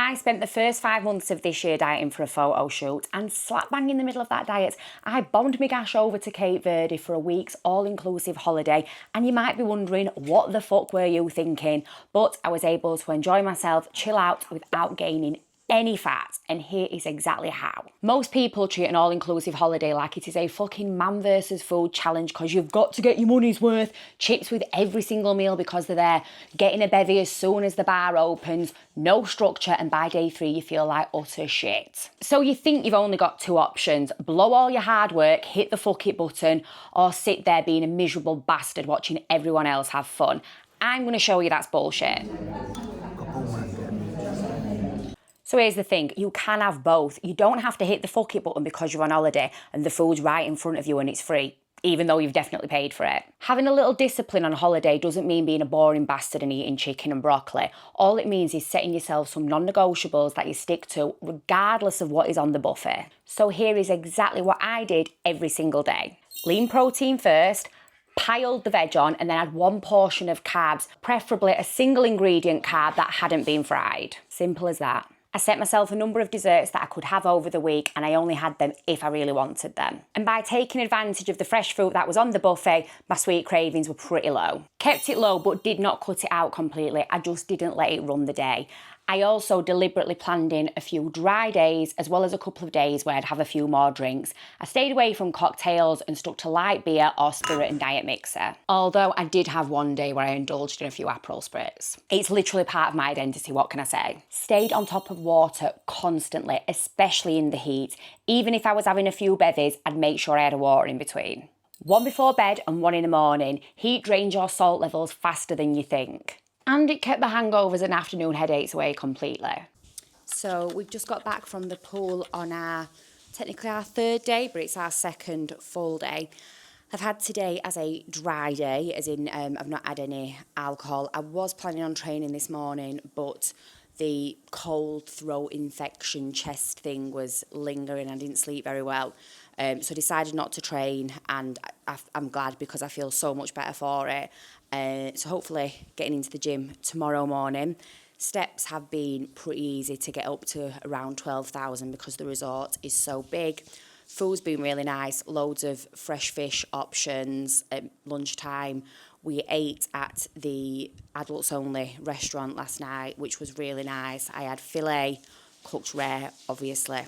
I spent the first 5 months of this year dieting for a photo shoot, and slap bang in the middle of that diet, I bombed my gash over to Cape Verde for a week's all-inclusive holiday. And you might be wondering, what the fuck were you thinking? But I was able to enjoy myself, chill out without gaining any fat, and here is exactly how. Most people treat an all-inclusive holiday like it is a fucking man versus food challenge, because you've got to get your money's worth, chips with every single meal because they're there, getting a bevy as soon as the bar opens, no structure, and by day 3 you feel like utter shit. So you think you've only got 2 options: blow all your hard work, hit the fuck it button, or sit there being a miserable bastard watching everyone else have fun. I'm going to show you that's bullshit. So here's the thing, you can have both. You don't have to hit the fuck it button because you're on holiday and the food's right in front of you and it's free, even though you've definitely paid for it. Having a little discipline on holiday doesn't mean being a boring bastard and eating chicken and broccoli. All it means is setting yourself some non-negotiables that you stick to regardless of what is on the buffet. So here is exactly what I did every single day. Lean protein first, piled the veg on, and then add 1 portion of carbs, preferably a single ingredient carb that hadn't been fried. Simple as that. I set myself a number of desserts that I could have over the week, and I only had them if I really wanted them. And by taking advantage of the fresh fruit that was on the buffet, my sweet cravings were pretty low. Kept it low but did not cut it out completely, I just didn't let it run the day. I also deliberately planned in a few dry days as well as a couple of days where I'd have a few more drinks. I stayed away from cocktails and stuck to light beer or spirit and diet mixer. Although I did have one day where I indulged in a few Aperol spritz. It's literally part of my identity, what can I say? Stayed on top of water constantly, especially in the heat. Even if I was having a few bevies, I'd make sure I had a water in between. 1 before bed and 1 in the morning. Heat drains your salt levels faster than you think. And it kept the hangovers and afternoon headaches away completely. So we've just got back from the pool on technically our 3rd day, but it's our 2nd full day. I've had today as a dry day, as in I've not had any alcohol. I was planning on training this morning, but the cold throat infection chest thing was lingering. I didn't sleep very well. So I decided not to train, and I'm glad because I feel so much better for it. So hopefully getting into the gym tomorrow morning. Steps have been pretty easy to get up to around 12,000 because the resort is so big. Food's been really nice, loads of fresh fish options. At lunchtime, we ate at the adults only restaurant last night, which was really nice. I had filet, cooked rare, obviously.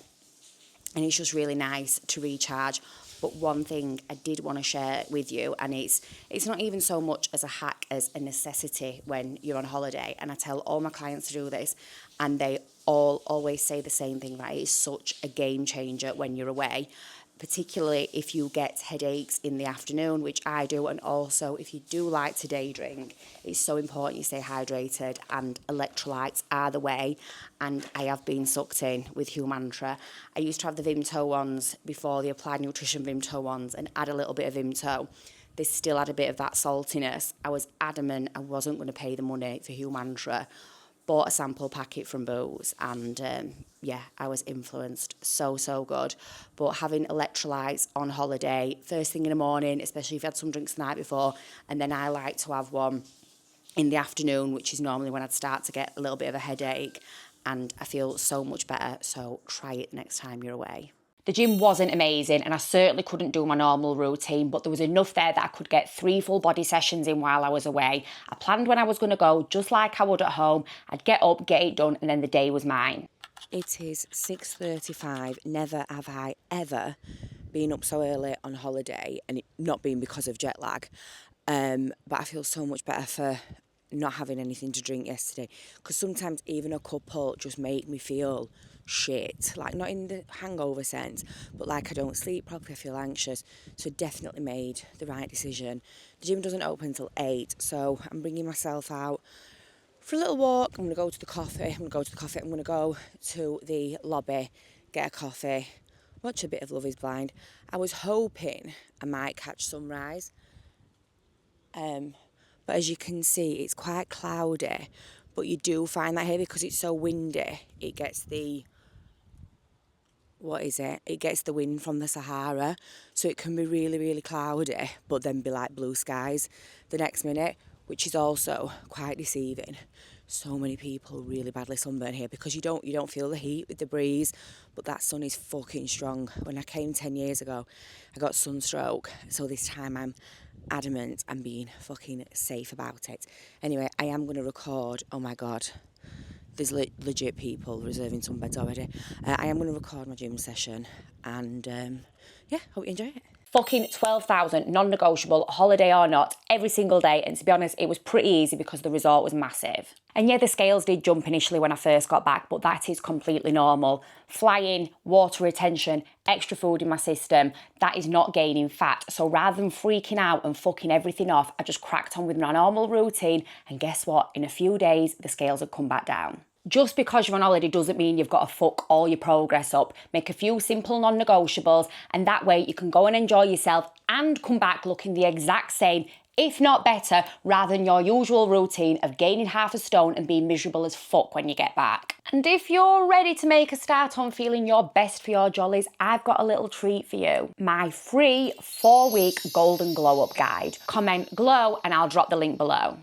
And it's just really nice to recharge. But one thing I did want to share with you, and it's not even so much as a hack as a necessity when you're on holiday. And I tell all my clients to do this, and they all always say the same thing, right? It's such a game changer when you're away, particularly if you get headaches in the afternoon, which I do, and also if you do like to day drink, it's so important you stay hydrated, and electrolytes are the way. And I have been sucked in with Humantra. I used to have the Vimto ones before the Applied Nutrition Vimto ones, and add a little bit of Vimto. They still had a bit of that saltiness. I was adamant I wasn't going to pay the money for Humantra. Bought a sample packet from Boots, and yeah, I was influenced. So good. But having electrolytes on holiday, first thing in the morning, especially if you had some drinks the night before, and then I like to have one in the afternoon, which is normally when I'd start to get a little bit of a headache, and I feel so much better. So try it next time you're away. The gym wasn't amazing, and I certainly couldn't do my normal routine, but there was enough there that I could get 3 full body sessions in while I was away. I planned when I was going to go, just like I would at home. I'd get up, get it done, and then the day was mine. It is 6:35. Never have I ever been up so early on holiday, and it not been because of jet lag. But I feel so much better for not having anything to drink yesterday, because sometimes even a couple just make me feel shit, like not in the hangover sense, but like I don't sleep properly, I feel anxious. So definitely made the right decision. The gym doesn't open until 8, so I'm bringing myself out for a little walk. I'm going to go to the coffee, I'm going to go to the lobby, get a coffee, watch a bit of Love is Blind. I was hoping I might catch sunrise, but as you can see, it's quite cloudy, but you do find that here, because it's so windy, it gets the, it gets the wind from the Sahara, so it can be really, really cloudy, but then be like blue skies the next minute, which is also quite deceiving. So many people really badly sunburned here because you don't feel the heat with the breeze, but that sun is fucking strong. When I came 10 years ago, I got sunstroke, so this time I'm adamant and being fucking safe about it. Anyway, I am going to record. Oh my god, there's legit people reserving some beds already. I am going to record my gym session, and yeah, hope you enjoy it. Fucking 12,000, non-negotiable, holiday or not, every single day. And to be honest, it was pretty easy because the resort was massive. And yeah, the scales did jump initially when I first got back, but that is completely normal. Flying, water retention, extra food in my system, that is not gaining fat. So rather than freaking out and fucking everything off, I just cracked on with my normal routine. And guess what? In a few days, the scales had come back down. Just because you're on holiday doesn't mean you've got to fuck all your progress up. Make a few simple non-negotiables, and that way you can go and enjoy yourself and come back looking the exact same, if not better, rather than your usual routine of gaining half a stone and being miserable as fuck when you get back. And if you're ready to make a start on feeling your best for your jollies, I've got a little treat for you. My free 4-week Golden Glow Up Guide. Comment GLOW and I'll drop the link below.